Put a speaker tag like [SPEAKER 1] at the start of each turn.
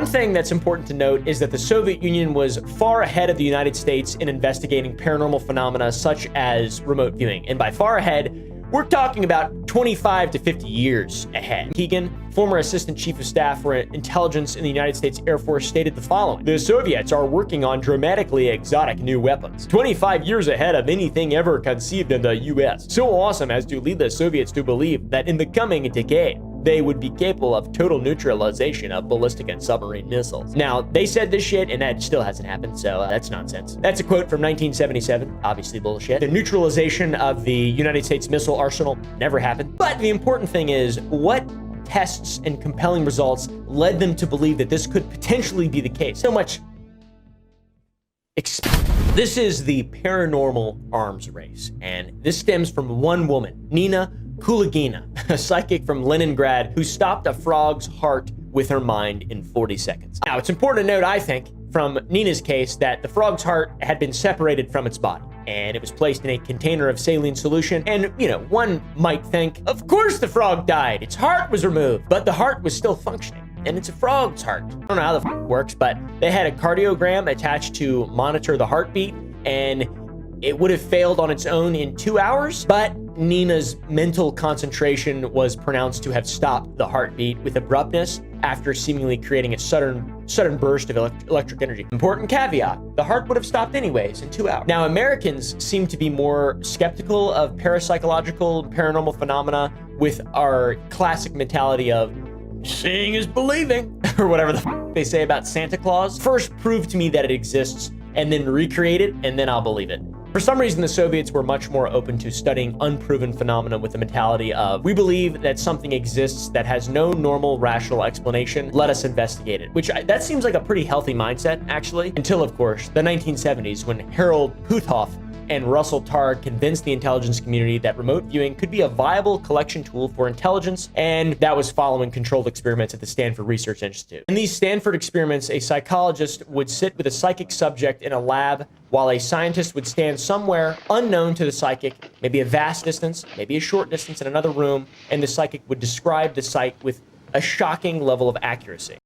[SPEAKER 1] One thing that's important to note is that the Soviet Union was far ahead of the United States in investigating paranormal phenomena such as remote viewing. And by far ahead, we're talking about 25 to 50 years ahead. Keegan, former assistant chief of staff for intelligence in the United States Air Force, stated the following: "The Soviets are working on dramatically exotic new weapons, 25 years ahead of anything ever conceived in the US. So awesome as to lead the Soviets to believe that in the coming decade, they would be capable of total neutralization of ballistic and submarine missiles." Now, they said this shit, and that still hasn't happened, so that's nonsense. That's a quote from 1977, obviously bullshit. The neutralization of the United States missile arsenal never happened. But the important thing is, what tests and compelling results led them to believe that this could potentially be the case? So much. This is the paranormal arms race, and this stems from one woman, Nina Kulagina, a psychic from Leningrad who stopped a frog's heart with her mind in 40 seconds. Now, it's important to note, I think, from Nina's case, that the frog's heart had been separated from its body, and it was placed in a container of saline solution. And, one might think, of course the frog died. Its heart was removed, but the heart was still functioning. And it's a frog's heart. I don't know how the f works, but they had a cardiogram attached to monitor the heartbeat, and it would have failed on its own in 2 hours, but Nina's mental concentration was pronounced to have stopped the heartbeat with abruptness after seemingly creating a sudden burst of electric energy. Important caveat, the heart would have stopped anyways in 2 hours. Now, Americans seem to be more skeptical of parapsychological paranormal phenomena with our classic mentality of seeing is believing, or whatever the f they say about Santa Claus. First prove to me that it exists, and then recreate it, and then I'll believe it. For some reason, the Soviets were much more open to studying unproven phenomena with the mentality of, we believe that something exists that has no normal rational explanation, let us investigate it. That seems like a pretty healthy mindset, actually, until, of course, the 1970s, when Harold Puthoff and Russell Targ convinced the intelligence community that remote viewing could be a viable collection tool for intelligence, and that was following controlled experiments at the Stanford Research Institute. In these Stanford experiments, a psychologist would sit with a psychic subject in a lab while a scientist would stand somewhere unknown to the psychic, maybe a vast distance, maybe a short distance in another room, and the psychic would describe the sight with a shocking level of accuracy.